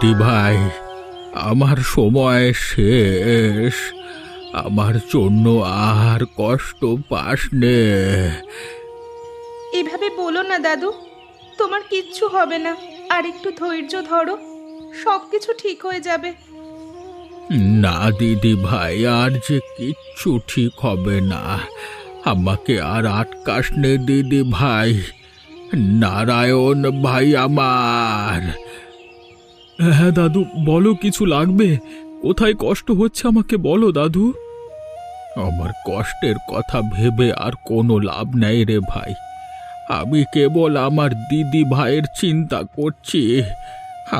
দিদি ভাই, আমার সময় শেষ। আমার জন্য আর কষ্ট পাস নে। এভাবে বলো না দাদু, তোমার কিচ্ছু হবে না। আর একটু ধৈর্য ধরো, সব কিছু ঠিক হয়ে যাবে। না দিদি ভাই, আর যে কিচ্ছু ঠিক হবে না। আমাকে আর আটকাস নে দিদি ভাই। নারায়ণ ভাই আমার। হ্যাঁ দাদু, বলো, কিছু লাগবে? কোথায় কষ্ট হচ্ছে আমাকে বলো দাদু। আমার কষ্টের কথা ভেবে আর কোনো লাভ নেই রে ভাই। আমি কেবল আমার দিদি ভাইয়ের চিন্তা করছি।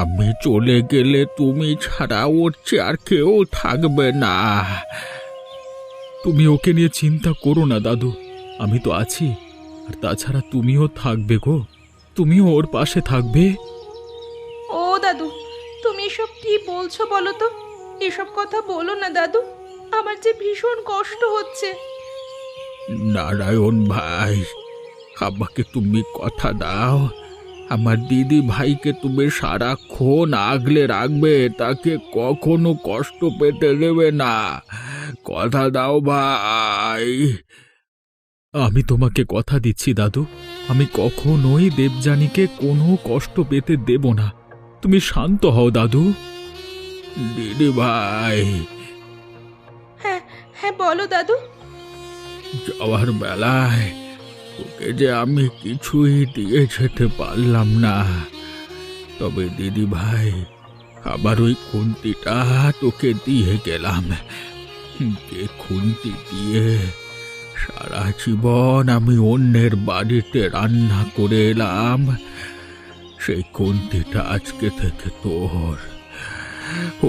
আমি চলে গেলে তুমি ছাড়া ওর চেয়ে আর কেউ থাকবে না। তুমি ওকে নিয়ে চিন্তা করো না দাদু, আমি তো আছি। আর তাছাড়া তুমিও থাকবে গো, তুমিও ওর পাশে থাকবে। ও দাদু, তুমি এসব কি বলছো বলো তো? এসব কথা বলো না দাদু, আমার যে ভীষণ কষ্ট হচ্ছে। নারায়ণ ভাই, আমাকে তুমি কথা দাও, আমার দিদি ভাইকে তুমি সারাক্ষণ আগলে রাখবে, তাকে কখনো কষ্ট পেতে দেবে না। কথা দাও ভাই। আমি তোমাকে কথা দিচ্ছি দাদু, আমি কখনোই দেবযানীকে কোনো কষ্ট পেতে দেব না। তুমি শান্ত হও দাদু। দিদি ভাই, হ্যাঁ হ্যাঁ, বলো দাদু। যাওয়ার বেলায় তোকে যে আমি কিছুই দিয়ে যেতে পারলাম না, তবে দিদি ভাই, আবার ওই খুন্তিটা তোকে দিয়ে গেলাম। যে খুন্তি দিয়ে সারা জীবন আমি অন্যের বাড়িতে রান্না করে এলাম, সেই খুন্তিটা আজকে থেকে তোর।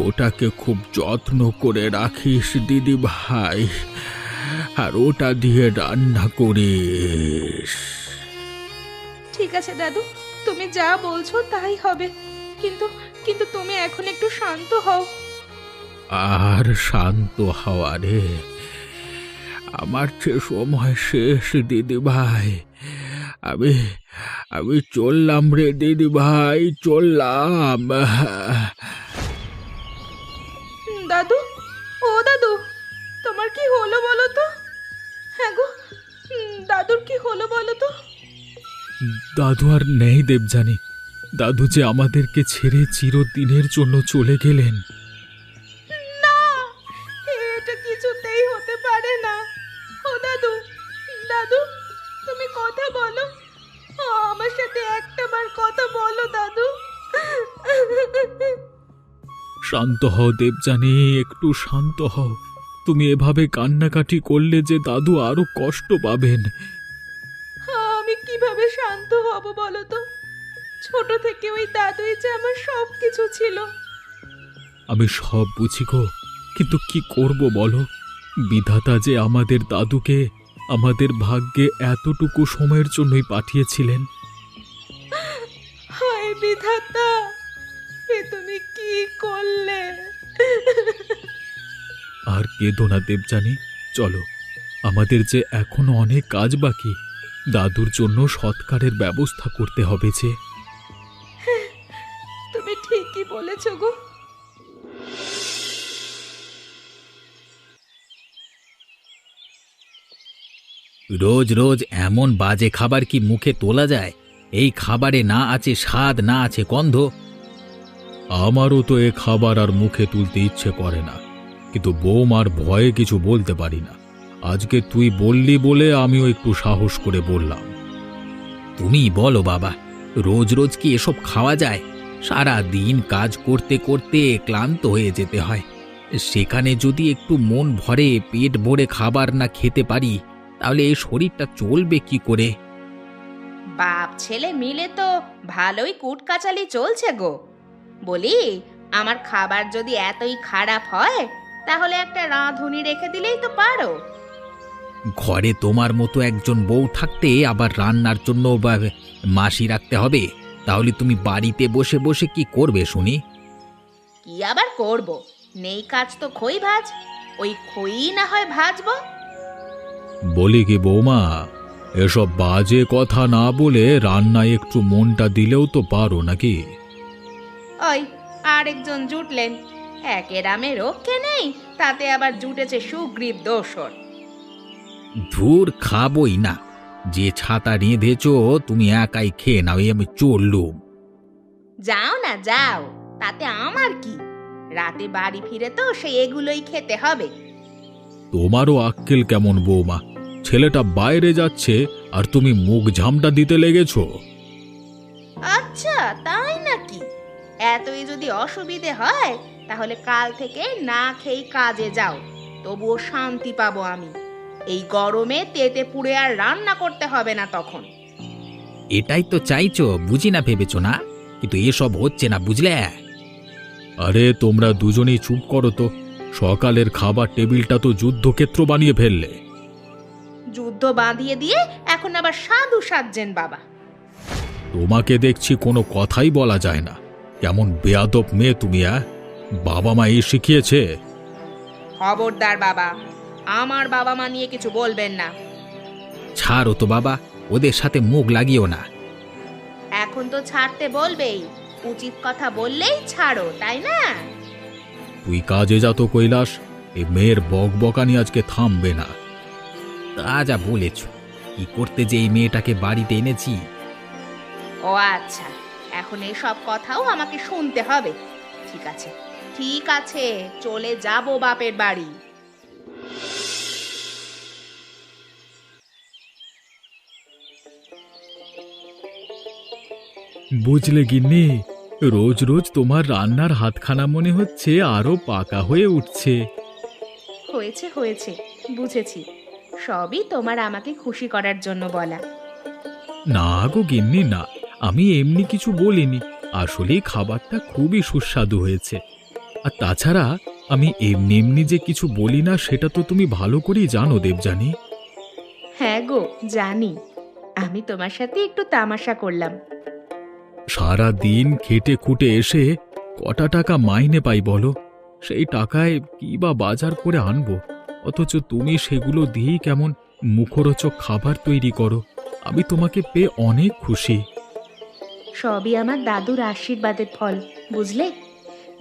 ওটাকে খুব যত্ন করে রাখিস দিদি ভাই, আর ওটা দিয়ে রান্না করিস। ঠিক আছে দাদু, তুমি যা বলছো তাই হবে। কিন্তু কিন্তু তুমি এখন একটু শান্ত হও। আর শান্ত হওয়া রে, আমার যে সময় শেষ দিদি ভাই। আমি আমি চললাম রে দিদি ভাই, চললাম। দাদু, ও দাদু, তোমার কি হলো বলো তো? হ্যাঁ গো, দাদুর কি হলো বলো তো? দাদু আর নেই দেবযানী। দাদু যে আমাদেরকে ছেড়ে চিরদিনের জন্য চলে গেলেন। না, এটা কিছুতেই হতে পারে না। ও দাদু, দাদু, তুমি কথা বলো। আমার সাথে একটাবার কথা বলো দাদু। শান্ত হও দেবযানী, একটু শান্ত হও। তুমি এভাবে কান্নাকাটি করলে যে দাদু আরো কষ্ট পাবেন। আমি কিভাবে শান্ত হব বলো তো? ছোট থেকে ওই দাদুই যে আমার সব কিছু ছিল। আমি সব বুঝি গো, কিন্তু কি করব বলো? বিধাতা যে আমাদের দাদুকে আমাদের ভাগ্যে এতটুকু সময়ের জন্যই পাঠিয়েছিলেন। হায় বিধাতা, এ তুমি কি করলে? আর কেঁদো না দেবযানী, চলো, আমাদের যে এখনো অনেক কাজ বাকি। দাদুর জন্য সৎকারের ব্যবস্থা করতে হবে যে। তুমি ঠিকই বলেছো গো। রোজ রোজ এমন বাজে খাবার কি মুখে তোলা যায়? এই খাবারে না আছে স্বাদ, না আছে গন্ধ। আমারও তো এ খাবার আর মুখে তুলতে ইচ্ছে করে না, কিন্তু বৌমার ভয়ে কিছু বলতে পারি না। আজকে তুই বললি বলে আমিও একটু সাহস করে বললাম। তুমি বলো বাবা, রোজ রোজ কি এসব খাওয়া যায়? সারা দিন কাজ করতে করতে ক্লান্ত হয়ে যেতে হয়। সেখানে যদি একটু মন ভরে পেট ভরে খাবার না খেতে পারি, তাহলে এই শরীরটা চলবে কি করে? বাপ ছেলে মিলে তো ভালোই কুটকাচালি চলছে গো। বলি, আমার খাবার যদি এতই খারাপ হয়, তাহলে একটা রাঁধুনি রেখে দিলেই তো পারো। ঘরে তোমার মতো একজন বউ থাকতে আবার রান্নার জন্য মাসি রাখতে হবে? তাহলে তুমি বাড়িতে বসে বসে কি করবে শুনি? কি আবার করব? নেই কাজ তো খই ভাজ, ওই খই না হয় ভাজবো। বলি কি বৌমা, এসব বাজে কথা না বলে রান্নায় একটু মনটা দিলেও তো পারো নাকি? ওই, আরেকজন জুটলেন। একের আমে রক্ষে নেই, তাতে আবার জুটেছে সুগ্রীব দোসর। ধুর, খাবই না। যে ছাতা রেঁধেছো তুমি একাই খেয়ে নাও, আমি চললুম। যাও না যাও, তাতে আমার কি? রাতে বাড়ি ফিরে তো সে এগুলোই খেতে হবে। তোমারও আক্কেল কেমন বৌমা? ছেলেটা বাইরে যাচ্ছে আর তুমি মুখ ঝামটা দিতে লেগেছো। আচ্ছা, তাই নাকি? এতই যদি অসুবিধে হয় তাহলে কাল থেকে না খেয়ে কাজে যাও, তবুও শান্তি পাবো আমি। এই গরমে তেতে পুড়ে আর রান্না করতে হবে না তখন। এটাই তো চাইছো, বুঝি না ভেবেছো না? কিন্তু এসব হচ্ছে না, বুঝলে? আরে তোমরা দুজনেই চুপ করো তো। সকালের খাবার টেবিলটা তো যুদ্ধক্ষেত্র বানিয়ে ফেললে। যুদ্ধ বাঁধিয়ে দিয়ে এখন আবার সাধু সাজছেন বাবা। তোমাকে দেখছি কোনো কথাই বলা যায় না। কেমন বেয়াদব মেয়ে তুমি! বাবা মা এই শিখিয়েছে? খবরদার বাবা, আমার বাবা মা নিয়ে কিছু বলবেন না। ছাড়ো তো বাবা, ওদের সাথে মুখ লাগিও না। এখন তো ছাড়তে বলবেই, উচিত কথা বললেই ছাড়ো, তাই না? তুই কাজে যা তো কৈলাস। এই মেয়ের বকবকানি আজকে থামবে না। তা যা বলেছ, কি করতে যে এই মেয়েটাকে বাড়িতে এনেছি। ও আচ্ছা, এখন এই সব কথাও আমাকে শুনতে হবে। ঠিক আছে ঠিক আছে, চলে যাব বাপের বাড়ি। বুঝলে গিন্নি, রোজ রোজ তোমার রান্নার হাতখানা মনে হচ্ছে আরো পাকা হয়ে উঠছে। হয়েছে হয়েছে, বুঝেছি। সবই তোমার আমাকে খুশি করার জন্য বলা। না গো গিন্নি না, আমি এমনি কিছু বলিনি। আসলে খাবারটা খুবই সুস্বাদু হয়েছে। আর তাছাড়া আমি এমনি এমনি যে কিছু বলি না সেটা তো তুমি ভালো করেই জানো দেবযানী। হ্যাঁ গো, জানি। আমি তোমার সাথে একটু তামাশা করলাম। সারা দিন খেটে খুটে এসে কটা টাকা মাইনে পাই বলো? সেই টাকায় কি বা বাজার করে আনবো? অথচ তুমি সেগুলো দিয়েই কেমন মুখরোচক খাবার তৈরি করো। আমি তোমাকে পেয়ে অনেক খুশি। সবই আমার দাদুর আশীর্বাদের ফল, বুঝলে?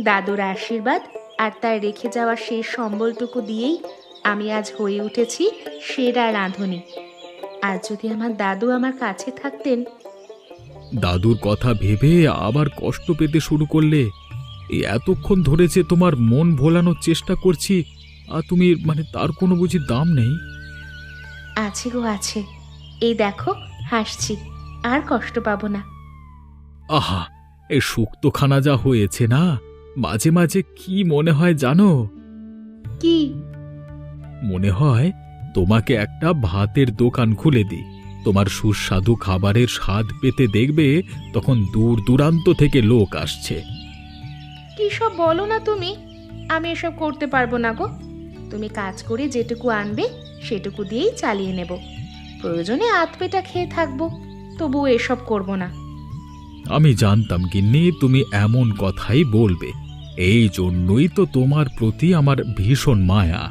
দাদুর আশীর্বাদ আর তার রেখে যাওয়া সেই সম্বলটুকু দিয়েই আমি আজ হয়ে উঠেছি সেরা রাঁধুনি। আর যদি আমার দাদু আমার কাছে থাকতেন। দাদুর কথা ভেবে আবার কষ্ট পেতে শুরু করলে? এই এতক্ষণ ধরে যে তোমার মন ভোলানোর চেষ্টা করছি, আর তুমি তার কোনো বুঝি দাম নেই? আছে গো আছে, এই দেখো হাসছি, আর কষ্ট পাবো না। আহা, এই শুক্তখানা যা হয়েছে না, মাঝে মাঝে কি মনে হয় জানো? কি? মনে হয় তোমাকে একটা ভাতের দোকান খুলে দিই। তোমার সুস্বাদু খাবারের স্বাদ পেতে দেখবে তখন দূর দূরান্ত থেকে লোক আসছে। কি সব বলো না তুমি? আমি এসব করতে পারবো না গো। তুমি কাজ করে যেটুকু আনবে সেটুকু দিয়েই চালিয়ে নেব। প্রয়োজনে আধপেটা খেয়ে থাকবো, তবুও এসব করব না। আমি জানতাম গিন্নি তুমি এমন কথাই বলবে। এই জন্যই তো তোমার প্রতি আমার ভীষণ মায়া।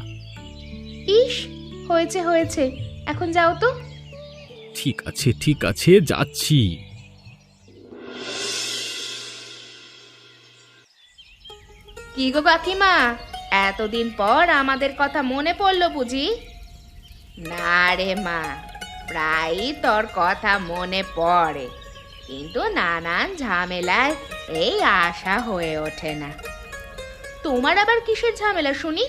ইস, হয়েছে হয়েছে, এখন যাও তো। ঠিক আছে যাচ্ছি। কি গো কাকিমা, এতদিন পর আমাদের কথা মনে পড়লো বুঝি? না রে মা, প্রায়ই তোর কথা মনে পড়ে, কিন্তু নানান ঝামেলায় এই আশা হয়ে ওঠে না। তোমার আবার কিসের ঝামেলা শুনি?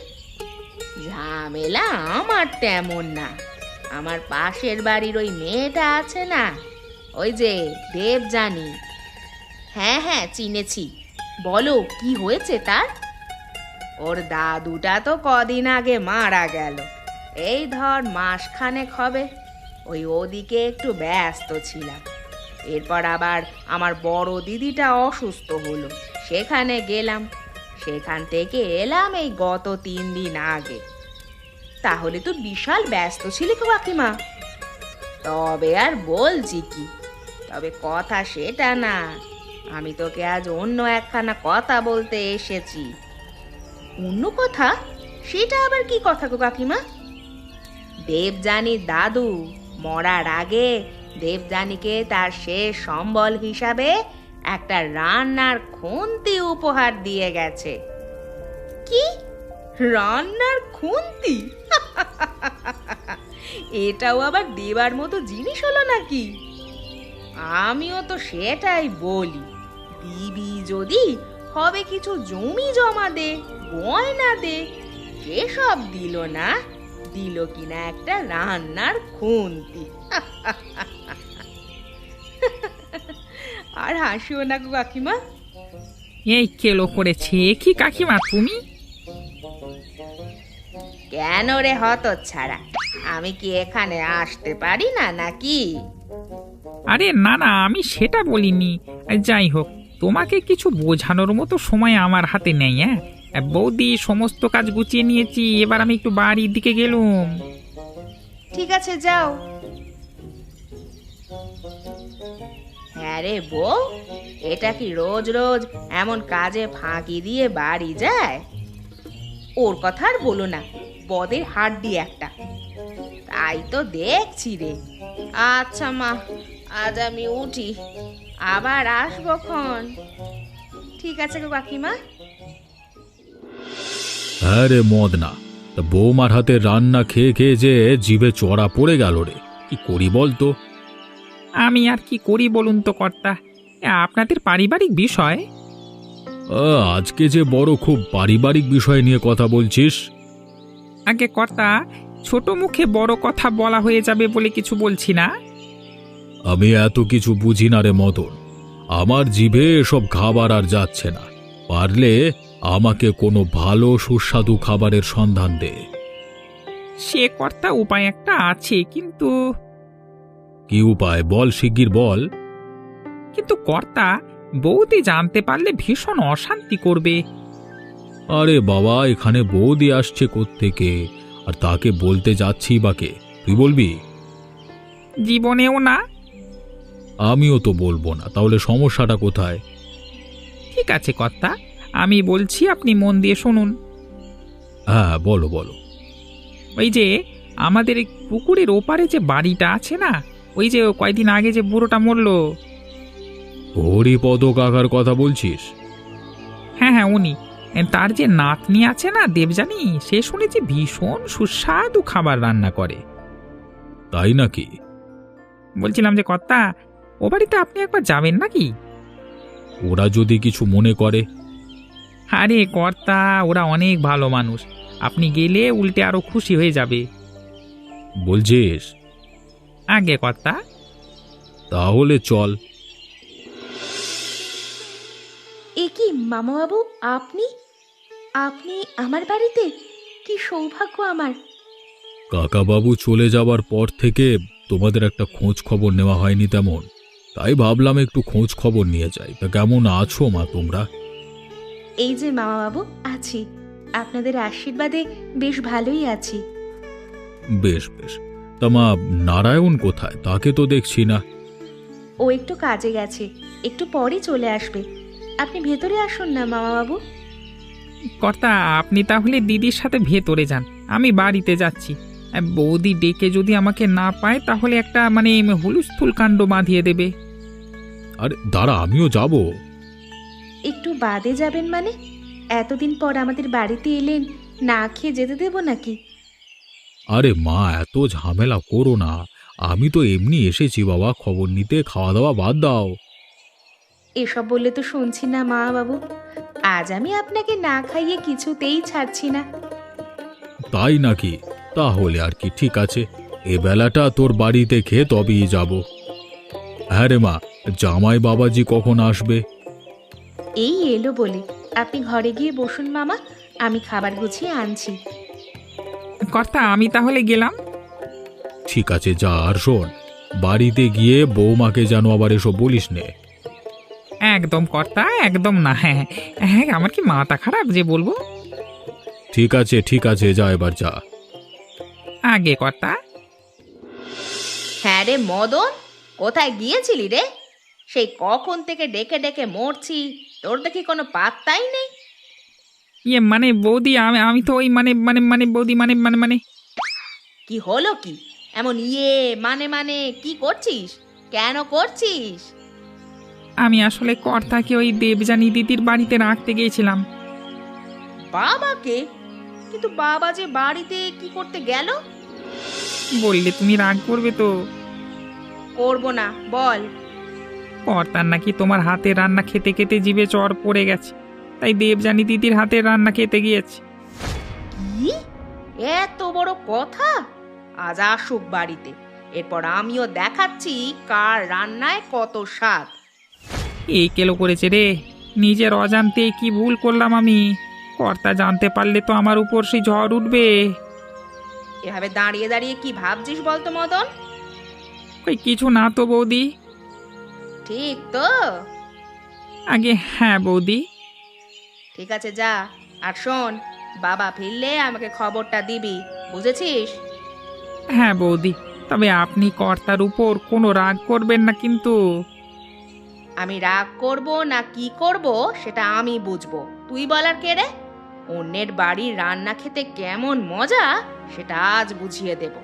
ঝামেলা আমার তেমন না। আমার পাশের বাড়ির ওই মেয়েটা আছে না, ওই যে দেবযানী। হ্যাঁ হ্যাঁ, চিনেছি। বলো, কি হয়েছে তার? ওর দাদুটা তো কদিন আগে মারা গেল। এই ধর মাসখানেক হবে। ওদিকে একটু ব্যস্ত ছিলাম। এরপর আবার আমার বড় দিদিটা অসুস্থ হলো, সেখানে গেলাম। সেখান থেকে এলাম এই গত 3 দিন আগে। তাহলে তো বিশাল ব্যস্ত ছিলি গো কাকিমা। তবে আর বলছি কি, তবে কথা সেটা না। আমি তোকে আজ অন্য একখানা কথা বলতে এসেছি। অন্য কথা? সেটা আবার কি কথা গো কাকিমা? দেবযানীর দাদু মরার আগে দেবযানীকে তার শেষ সম্বল হিসাবে একটা রান্নার খুন্তি উপহার দিয়ে গেছে। কি? রান্নার খুন্তি? এটাও আবার দেবার মতো জিনিস হলো নাকি? আমিও তো সেটাই বলি, দিবি যদি হবে কিছু জমি জমা দে, গয়না দে। এসব দিল না, দিল কিনা একটা রান্নার খুন্তি। আর হাসিও না গো কাকিমা। এই কেলো করেছে কি কাকিমা তুমি? কেন রে হতচ্ছাড়া, আমি কি এখানে আসতে পারি না নাকি? আরে না না, আমি সেটা বলিনি। যাই হোক, তোমাকে কিছু বোঝানোর মতো সময় আমার হাতে নেই। হ্যাঁ বৌদি, সমস্ত কাজ গুছিয়ে নিয়েছি, এবার আমি একটু বাড়ির দিকে গেলুম। ঠিক আছে, যাও। হ্যাঁ রে বউ, এটা কি রোজ রোজ এমন কাজে ফাঁকি দিয়ে বাড়ি যায়? ওর কথা আর বলো না, বদের হাড্ডি একটা। তাই তো দেখছি রে। আচ্ছা মা, আজ আমি উঠি, আবার আসবো খন। ঠিক আছে গো কাকিমা। হ্যাঁ রে মদনা, তা বৌমার হাতে রান্না খেয়ে খেয়ে যে জিভে চড়া পড়ে গেল রে, কি করি বল তো? আমি আর কি করি বলুন তো কর্তা, আপনাদের পারিবারিক বিষয়। আজকে যে বড় খুব পারিবারিক বিষয় নিয়ে কথা বলছিস। আগে কর্তা, ছোট মুখে বড় কথা বলা হয়ে যাবে বলে কিছু বলছি না। আমি এত কিছু বুঝি না রে মদন, আমার জিভে এসব খাবার আর যাচ্ছে না। পারলে আমাকে কোনো ভালো সুস্বাদু খাবারের সন্ধান দে। সে কর্তা উপায় একটা আছে, কিন্তু কি উপায় বল, শিগগির বল। কিন্তু কর্তা, বৌদি জানতে পারলে ভীষণ অশান্তি করবে। আরে বাবা, এখানে বৌদি আসছে কোত্থেকে, আর তাকে বলতে যাচ্ছি বাকে, তুই বলবি? জীবনেও না। আমিও তো বলবো না, তাহলে সমস্যাটা কোথায়? ঠিক আছে কর্তা, আমি বলছি, আপনি মন দিয়ে শুনুন। হ্যাঁ বলো বলো। ওই যে আমাদের এই পুকুরের ওপারে যে বাড়িটা আছে না, ওই যে কয়দিন আগে যে বুড়োটা মরলো। হরিপদ কাকার কথা বলছিস? হ্যাঁ হ্যাঁ, উনি। তার যে নাতনি আছে না দেবযানী, সে শুনেছি ভীষণ সুস্বাদু খাবার রান্না করে। তাই নাকি? বলছিলাম যে কর্তা, ও বাড়িতে আপনি একবার যাবেন নাকি? ওরা যদি কিছু মনে করে? আরে কর্তা, ওরা অনেক ভালো মানুষ, আপনি গেলে উল্টে আরো খুশি হয়ে যাবে। বলছিস? আগে কর্তা। তাহলে চল। এ কি মামাবাবু, আপনি আপনি আমার বাড়িতে? কি সৌভাগ্য আমার। কাকাবাবু চলে যাবার পর থেকে তোমাদের একটা খোঁজ খবর নেওয়া হয়নি তেমন, তাই ভাবলাম একটু খোঁজ খবর নিয়ে যাই। তা কেমন আছো মা তোমরা? এই যে মামাবাবু, আছি, আপনাদের আশীর্বাদে বেশ ভালোই আছি। বেশ বেশ। তা মা, নারায়ণ কোথায়? তাকে তো দেখছি না। ও একটু কাজে গেছে, একটু পরে চলে আসবে। আপনি ভেতরে আসুন না মামাবাবু। কর্তা, আপনি তাহলে দিদির সাথে ভেতরে যান, আমি বাড়িতে যাচ্ছি। বৌদি ডেকে যদি আমাকে না পায়, তাহলে একটা হুলস্থুল কাণ্ড বাঁধিয়ে দেবে। আরে দাঁড়া, আমিও যাব। একটু বাদে যাবেন মানে? এতদিন পর আমাদের বাড়িতে এলেন, না খেয়ে যেতে দেব নাকি? আরে মা, এত ঝামেলা করো না, আমি তো এমনি এসেছি বাবা খবর নিতে, খাওয়া দাওয়া বাদ দাও। এসব বললে তো শুনছি না মা বাবু, আজ আমি আপনাকে না খাইয়ে কিছুতেই ছাড়ছি না। তাই নাকি? তাহলে আর কি, ঠিক আছে, এ বেলাটা তোর বাড়িতে খেয়ে তবেই যাব। হ্যাঁ রে মা, জামাই বাবাজি কখন আসবে? এই এলো বলে, আপনি ঘরে গিয়ে বসুন মামা, আমি খাবার গুছিয়ে আনছি। কর্তা, আমি তাহলে গেলাম। ঠিক আছে, যা। আর শোন, বাড়িতে গিয়ে বৌমাকে যেন আবার এসব বলিস নে। একদম কর্তা, একদম না। হ্যাঁ হ্যাঁ, আমার কি মাথা খারাপ যে বলবো? ঠিক আছে ঠিক আছে, যা এবার যা। আগে কর্তা। হ্যাঁ রে মদন, কোথায় গিয়েছিলি রে? সেই কখন থেকে ডেকে ডেকে মরছি, তোর দেখি কোনো পাত্তাই নেই। বৌদি, আমি তো ওই বৌদি কি হলো কি? এমন মানে কি করছিস? কেন করছিস? আমি আসলে কর্তাকে ওই দেবযানী দিদির বাড়িতে রাখতে গিয়েছিলাম। বাবাকে? কিন্তু বাবা যে বাড়িতে কি করতে গেল? বললে তুমি রাগ করবে তো? করবো না, বল। কর্তার নাকি তোমার হাতের রান্না খেতে খেতে জিভে চড় পড়ে গেছে, তাই দেবযানী দিদির হাতের রান্না খেতে গিয়েছে। কি এত বড় কথা! আজ আসুক বাড়িতে, এরপর আমিও দেখাচ্ছি কার রান্নায় কত স্বাদ। এই কেলো করেছে রে, নিজের অজান্তে কি ভুল করলাম আমি। কর্তা জানতে পারলে তো আমার উপর সেই ঝড় উঠবে। এভাবে দাঁড়িয়ে দাঁড়িয়ে কি ভাবছিস বলতো মদন? ওই কিছু না তো বৌদি। ঠিক তো? আগে হ্যাঁ বৌদি। ঠিক আছে, যা। আর শোন, বাবা ফিরলে আমাকে খবরটা দিবি, বুঝেছিস? হ্যাঁ বৌদি, তবে আপনি কর্তার উপর কোনো রাগ করবেন না কিন্তু। আমি রাগ করব না কি করব সেটা আমি বুঝবো, তুই বলার কে রে? অন্যের বাড়ির রান্না খেতে কেমন মজা সেটা আজ বুঝিয়ে দেব।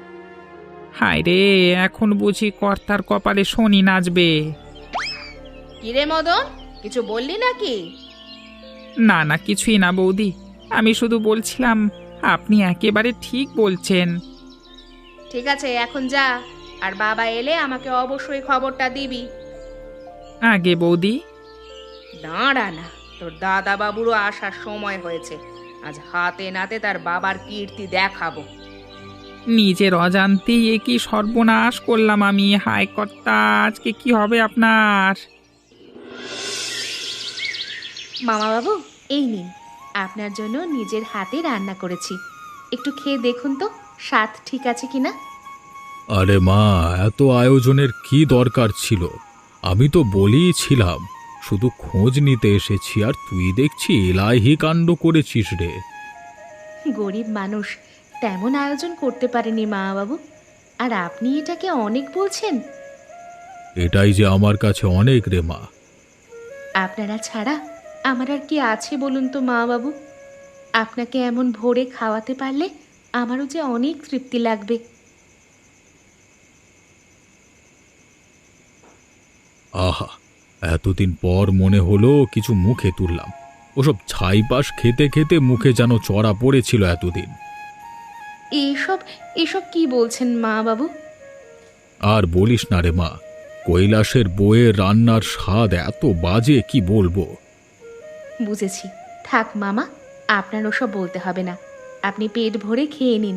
হায় রে, এখন বুঝি কর্তার কপালে শনি নাচবে। কিরে মদন, কিছু বললি নাকি? না না, কিছুই না বৌদি, আমি শুধু বলছিলাম আপনি একেবারে ঠিক বলছেন। ঠিক আছে, এখন যা। আর বাবা এলে আমাকে অবশ্যই খবরটা দিবি। আগে বৌদি। দাঁড়া না, তোর দাদা বাবুরও আসার সময় হয়েছে। আজ হাতে নাতে তার বাবার কীর্তি দেখাবো। নিজের অজান্তেই এ কি সর্বনাশ করলাম আমি। হায় কর্তা, আজকে কি হবে আপনার? মামা বাবু, এই নিন, আপনার জন্য নিজের হাতে রান্না করেছি। একটু খেয়ে দেখুন তো স্বাদ ঠিক আছে কিনা। আরে মা, এত আয়োজনের কি দরকার ছিল? আমি তো বলেইছিলাম, শুধু খোঁজ নিতে এসেছি, আর তুই দেখছি এলাহি কাণ্ড করেছিস রে। গরিব মানুষ, তেমন আয়োজন করতে পারেনি মামা বাবু। আর আপনি এটাকে অনেক বলছেন? এটাই যে আমার কাছে অনেক রে মা। আপনারা ছাড়া আমার আর কি আছে বলুন তো মা বাবু? আপনাকে এমন ভোরে খাওয়াতে পারলে আমারও যে অনেক তৃপ্তি লাগবে। আহা, এতদিন পর মনে হলো কিছু মুখে তুললাম। ওসব ছাইপাশ খেতে খেতে মুখে যেন চড়া পড়েছিল এতদিন। এসব এসব কি বলছেন মা বাবু? আর বলিস না রে মা, কৈলাসের বউয়ের রান্নার স্বাদ এত বাজে কি বলবো। বুঝেছি, থাক মামা, আপনার ওসব বলতে হবে না। আপনি পেট ভরে খেয়ে নিন।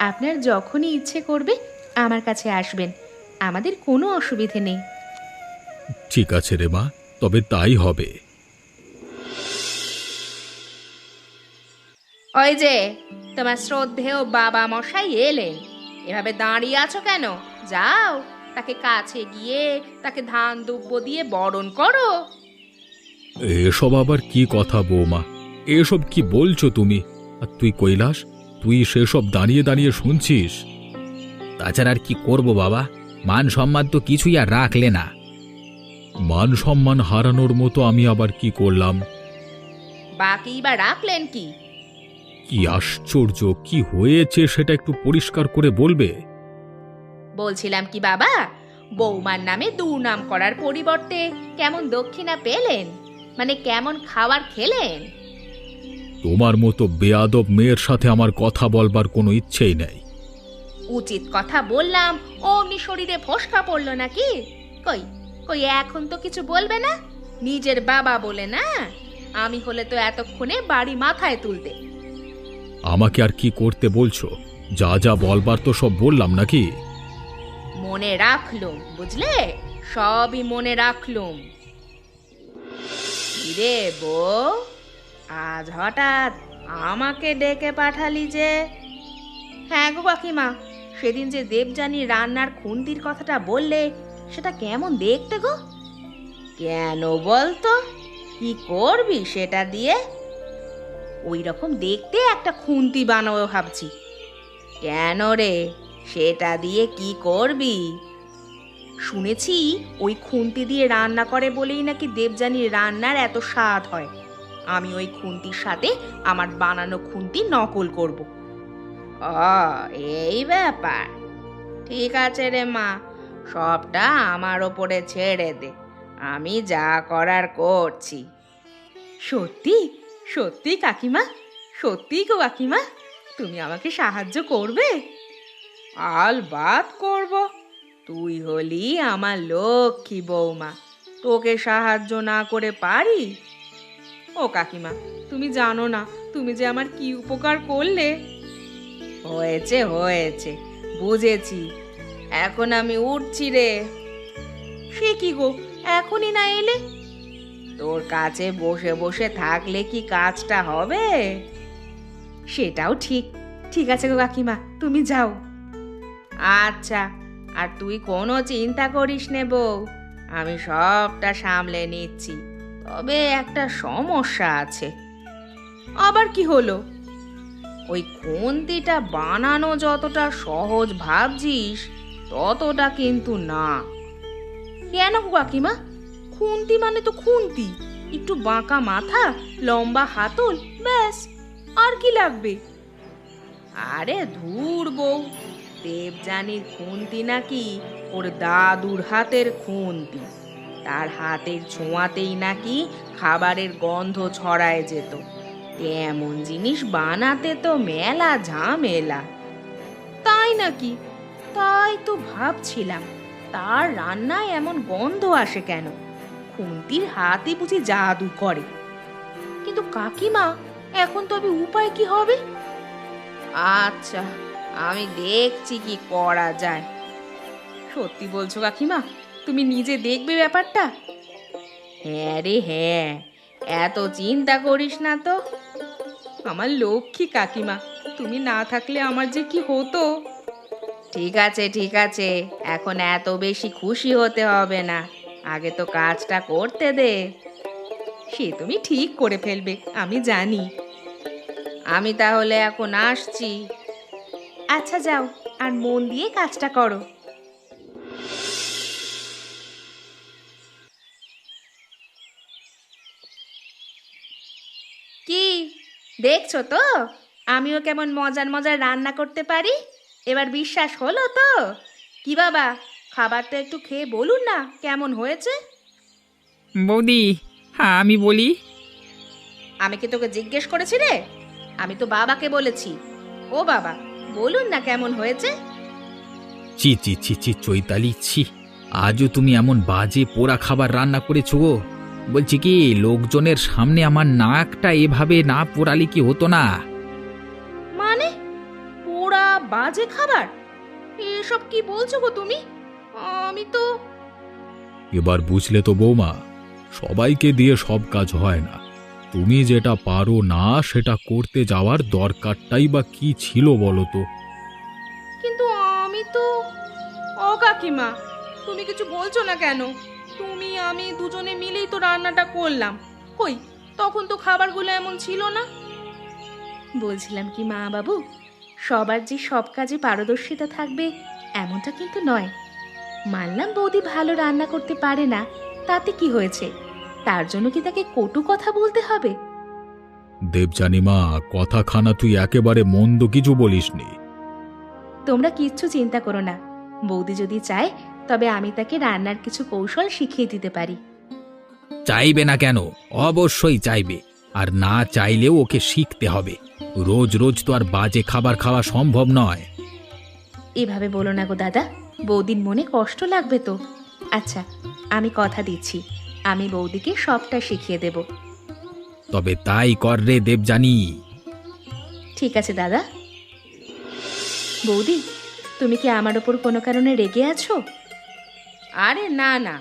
আপনার যখনই ইচ্ছে করবে আমার কাছে আসবেন, আমাদের কোনো অসুবিধে নেই। ঠিক আছে রে মা, তবে তাই হবে। ওই যে তোমার শ্রদ্ধেয় বাবা মশাই এলেন, এভাবে দাঁড়িয়ে আছো কেন? যাও, তাকে কাছে গিয়ে তাকে ধান দুব্য দিয়ে বরণ করো। এসব আবার কি কথা বৌমা? এসব কি বলছো তুমি? আর তুই কৈলাস, তুই সেসব দাঁড়িয়ে দাঁড়িয়ে শুনছিস? তাছাড়া আর কি করব বাবা, মান সম্মান তো কিছুই আর রাখলে না। মান সম্মান হারানোর মতো আমি আবার কি করলাম? বাকি বা রাখলেন কি? কি আশ্চর্য, কি হয়েছে সেটা একটু পরিষ্কার করে বলবে? বলছিলাম কি বাবা, বৌমার নামে দুর্নাম করার পরিবর্তে কেমন দক্ষিণা পেলেন, মানে কেমন খাবার খেলেন? তোমার মতো বেয়াদব মেয়ের সাথে আমার কথা বলবার কোনো ইচ্ছেই নেই। উচিত কথা বললাম, অমনি শরীরে ফোসকা পড়লো নাকি? কই কই, এখন তো কিছু বলবে না? নিজের বাবা বলে না? আমি হলে তো এতক্ষণে বাড়ি মাথায় তুলতে। আমাকে আর কি করতে বলছো? যা যা বলবার তো সব বললাম নাকি? মনে রাখলুম, বুঝলে, সবই মনে রাখলুম। রে বউ, আজ হঠাৎ আমাকে ডেকে পাঠালি যে? হ্যাঁ গো কাকিমা, সেদিন যে দেবযানী রান্নার খুন্তির কথাটা বললে, সেটা কেমন দেখতে গো? কেন বলতো, কি করবি সেটা দিয়ে? ওই রকম দেখতে একটা খুন্তি বানাবো ভাবছি। কেন রে, সেটা দিয়ে কি করবি? শুনেছি ওই খুন্তি দিয়ে রান্না করে বলেই নাকি দেবযানীর রান্নার এত স্বাদ হয়। আমি ওই খুন্তির সাথে আমার বানানো খুন্তি নকল করব। এই ব্যাপার, ঠিক আছে রে মা, সবটা আমার ওপরে ছেড়ে দে। আমি যা করার করছি। সত্যি সত্যি কাকিমা, সত্যি গো কাকিমা, তুমি আমাকে সাহায্য করবে? আলবাত করব। তুই হলি আমার লক্ষ্মী বৌমা, তোকে সাহায্য না করে পারি? ও কাকিমা, তুমি জানো না তুমি যে আমার কি উপকার করলে। হয়েছে হয়েছে, বুঝেছি। এখন আমি উঠছি রে। সে কি গো, এখনই না এলে? তোর কাছে বসে বসে থাকলে কি কাজটা হবে? সেটাও ঠিক। ঠিক আছে গো কাকিমা, তুমি যাও। আচ্ছা, আর তুই কোনো চিন্তা করিস নে বউ, আমি সবটা সামলে নিচ্ছি। তবে একটা সমস্যা আছে। আবার কি হলো? ওই খুন্তিটা বানানো যতটা সহজ ভাবছিস ততটা কিন্তু না। কেন গো কাকিমা? খুন্তি মানে তো খুন্তি, একটু বাঁকা মাথা, লম্বা হাতল, ব্যাস। আর কি লাগবে? আরে ধুর বউ, দেবযানীর খুন্তি নাকি ওর দাদুর হাতের খুন্তি। তার হাতের ছোঁয়াতেই নাকি খাবারের গন্ধ ছড়ায় যেত। এমন জিনিস বানাতে তো মেলা ঝামেলা। তাই নাকি? তাই তো ভাবছিলাম, তার রান্নায় এমন গন্ধ আসে কেন? খুন্তির হাতে বুঝি জাদু করে। কিন্তু কাকিমা, এখন তবে উপায় কি হবে? আচ্ছা, আমি দেখছি কি করা যায়। সত্যি বলছো কাকিমা? তুমি নিজে দেখবে ব্যাপারটা? হ্যাঁ রে হ্যাঁ, এত চিন্তা করিস না তো। আমার লক্ষ্মী কাকিমা, তুমি না থাকলে আমার যে কি হতো। ঠিক আছে ঠিক আছে, এখন এত বেশি খুশি হতে হবে না, আগে তো কাজটা করতে দে। সে তুমি ঠিক করে ফেলবে, আমি জানি। আমি তাহলে এখন আসছি। আচ্ছা যাও, আর মন দিয়ে কাজটা করো। কি দেখছো তো আমিও কেমন মজার মজার রান্না করতে পারি? এবার বিশ্বাস হলো তো? কি বাবা, খাবারটা একটু খেয়ে বলুন না কেমন হয়েছে। বৌদি, হ্যাঁ আমি বলি। আমি কি তোকে জিজ্ঞেস করেছি রে? আমি তো বাবাকে বলেছি। ও বাবা, বলুন না কেমন হয়েছে। ছি ছি ছি ছি চৈতালি, ছি! আজও তুমি এমন বাজে পোড়া খাবার রান্না করেছো গো। বলছি কি, লোকজনের সামনে আমার নাকটা এভাবে না পোড়ালে কি হতো না? মানে পোড়া বাজে খাবার? এসব কি বলছো গো তুমি? আমি তো এবার বুঝলে তো বৌমা, সবাইকে দিয়ে সব কাজ হয় না। তুমি যেটা পারো না সেটা করতে যাওয়ার দরকারটাই বা কি ছিল বলো তো? কিন্তু আমি তো কাকিমা, তুমি কিছু বলছো না কেন? তুমি আমি দুজনে মিলেই তো রান্নাটা করলাম। কই, তখন তো খাবারগুলো এমন ছিল না। বলছিলাম কি মা বাবু, সবার যে সব কাজে পারদর্শিতা থাকবে এমনটা কিন্তু নয়। মানলাম বৌদি ভালো রান্না করতে পারে না, তাতে কি হয়েছে? তার জন্য কি তাকে কটু কথা বলতে হবে? দেবযানী মা, কথাখানা তুই একেবারে মন্দ কিছু বলিসনি। তোমরা কিচ্ছু চিন্তা করো না, বৌদি যদি চায় তবে আমি তাকে রান্নার কিছু কৌশল শিখিয়ে দিতে পারি। চাইবে না কেন? অবশ্যই চাইবে। আর না চাইলেও ওকে শিখতে হবে। রোজ রোজ তো আর বাজে খাবার খাওয়া সম্ভব নয়। এভাবে বলো না গো দাদা, বৌদির মনে কষ্ট লাগবে তো। আচ্ছা, আমি কথা দিচ্ছি, আমি বৌদিকে সবটা শিখিয়ে দেব। তবে তাই কর রে দেবযানী। ঠিক আছে দাদা। বৌদি, তুমি কি আমার ওপর কোনো কারণে রেগে আছো? আরে না না,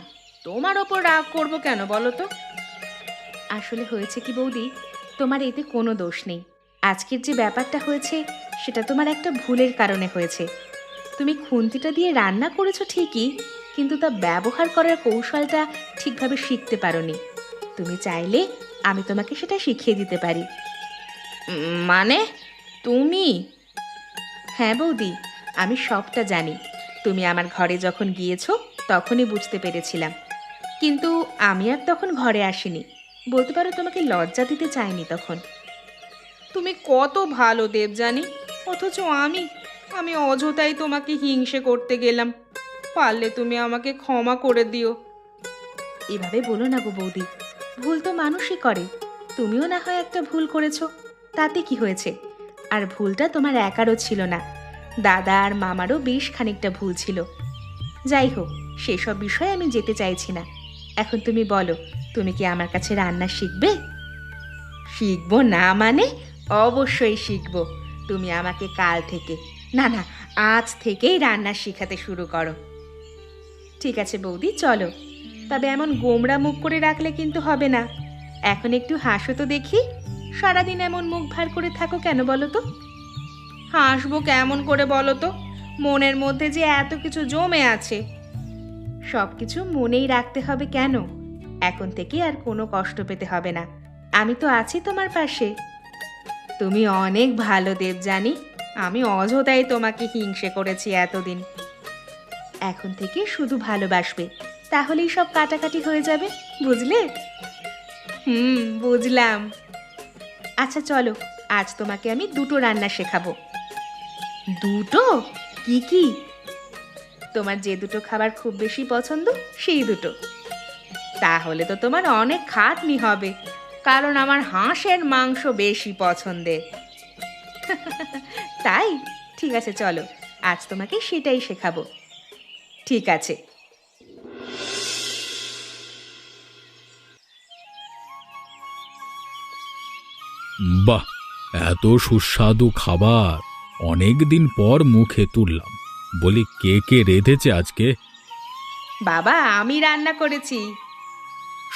তোমার ওপর রাগ করব কেন বলো তো? আসলে হয়েছে কি বৌদি, তোমার এতে কোনো দোষ নেই। আজকের যে ব্যাপারটা হয়েছে সেটা তোমার একটা ভুলের কারণে হয়েছে। তুমি খুন্তিটা দিয়ে রান্না করেছো ঠিকই, কিন্তু তা ব্যবহার করার কৌশলটা ঠিকভাবে শিখতে পারোনি। তুমি চাইলে আমি তোমাকে সেটা শিখিয়ে দিতে পারি। মানে তুমি? হ্যাঁ বৌদি, আমি সবটা জানি। তুমি আমার ঘরে যখন গিয়েছো তখনই বুঝতে পেরেছিলাম, কিন্তু আমি আর তখন ঘরে আসিনি। বলতে পারো তোমাকে লজ্জা দিতে চাইনি তখন। তুমি কত ভালো দেবযানী, অথচ আমি অযথাই তোমাকে হিংসে করতে গেলাম। পারলে তুমি আমাকে ক্ষমা করে দিও। এভাবে বলো না গো বৌদি, ভুল তো মানুষই করে। তুমিও না হয় একটা ভুল করেছো, তাতে কি হয়েছে? আর ভুলটা তোমার একারও ছিল না, দাদা আর মামারও বেশ খানিকটা ভুল ছিল। যাই হোক, সেসব বিষয়ে আমি যেতে চাইছি না। এখন তুমি বলো, তুমি কি আমার কাছে রান্না শিখবে? শিখবো না মানে? অবশ্যই শিখবো। তুমি আমাকে কাল থেকে, না না, আজ থেকেই রান্না শেখাতে শুরু করো। ঠিক আছে বৌদি, চলো। তবে এমন গোমড়া মুখ করে রাখলে কিন্তু হবে না। এখন একটু হাসো তো দেখি। সারাদিন এমন মুখ ভার করে থাকো কেন বলো তো? হাসবো কেমন করে বলো তো? মনের মধ্যে যে এত কিছু জমে আছে। সব কিছু মনেই রাখতে হবে কেন? এখন থেকে আর কোনো কষ্ট পেতে হবে না, আমি তো আছি তোমার পাশে। তুমি অনেক ভালো দেবযানী, আমি অযথাই তোমাকে হিংসে করেছি এতদিন। এখন থেকে শুধু ভালোবাসবে, তাহলেই সব কাটাকাটি হয়ে যাবে, বুঝলে? বুঝলাম। আচ্ছা চলো, আজ তোমাকে আমি দুটো রান্না শেখাবো। দুটো? কি কি? তোমার যে দুটো খাবার খুব বেশি পছন্দ সেই দুটো। তাহলে তো তোমার অনেক খাটনি হবে, কারণ আমার হাঁসের মাংস বেশি পছন্দের। তাই? ঠিক আছে চলো, আজ তোমাকে সেটাই শেখাবো। ঠিক আছে। বাহ, এত সুস্বাদু খাবার অনেক দিন পর মুখে তুললাম। বলি, কে কে রেঁধেছে আজকে? বাবা, আমি রান্না করেছি।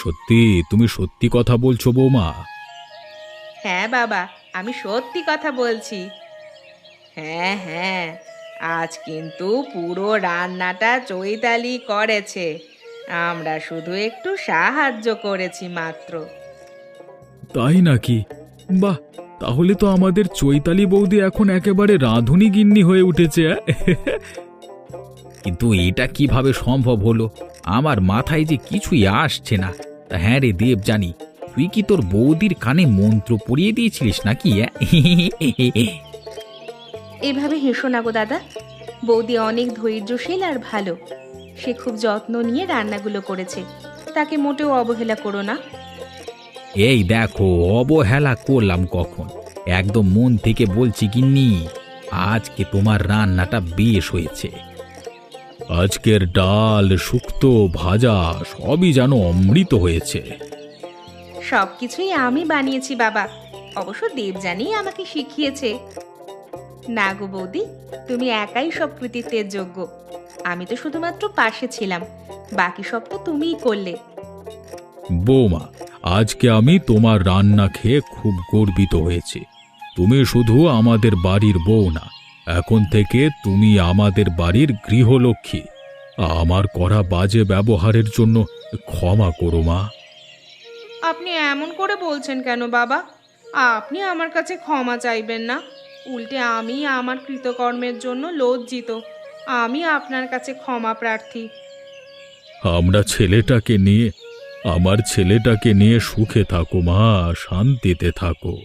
সত্যি? তুমি সত্যি কথা বলছো বৌমা? হ্যাঁ বাবা, আমি সত্যি কথা বলছি। হ্যাঁ হ্যাঁ, আজ কিন্তু পুরো রান্নাটা চৈতালি করেছে, আমরা শুধু একটু সাহায্য করেছি মাত্র। তাই নাকি? বাহ, তাহলে তো আমাদের চৈতালি বৌদি এখন একেবারে রাঁধুনি গিন্নি হয়ে উঠেছে। কিন্তু এটা কিভাবে সম্ভব হলো? আমার মাথায় যে কিছুই আসছে না। তা হ্যাঁ রে দেবযানী, তুই কি তোর বৌদির কানে মন্ত্র পড়িয়ে দিয়েছিলিস নাকি? এভাবে হেসো না গো দাদা, বৌদি অনেক ধৈর্যশীল আর ভালো। সে খুব যত্ন নিয়ে রান্নাগুলো করেছে, তাকে মোটেও অবহেলা করো না। এই দেখো, অবহেলা করলাম কখন? একদম মন থেকে বলছি গিন্নি, আজকে তোমার রান্নাটা বেশ হয়েছে। আজকের ডাল, শুক্তো, ভাজা সবই যেন অমৃত হয়েছে। সবকিছুই আমি বানিয়েছি বাবা, অবশ্য দেবযানী আমাকে শিখিয়েছে। না গো বৌদি, তুমি একাই সব কৃতিত্বের যোগ্য। আমি তো শুধুমাত্র পাশে ছিলাম, বাকি সব তো তুমিই করলে। বৌমা, আজকে আমি তোমার রান্না খেয়ে খুব গর্বিত হয়েছি। তুমি শুধু আমাদের বাড়ির বউ না, এখন থেকে তুমি আমাদের বাড়ির গৃহলক্ষ্মী। আমার করা বাজে ব্যবহারের জন্য ক্ষমা করো মা। আপনি এমন করে বলছেন কেন বাবা? আপনি আমার কাছে ক্ষমা চাইবেন না, উল্টে আমি আমার কৃতকর্মের জন্য লজ্জিত। আমি আপনার কাছে ক্ষমা প্রার্থী। আমার ছেলেটাকে নিয়ে সুখে থাকো মা, শান্তিতে থাকো।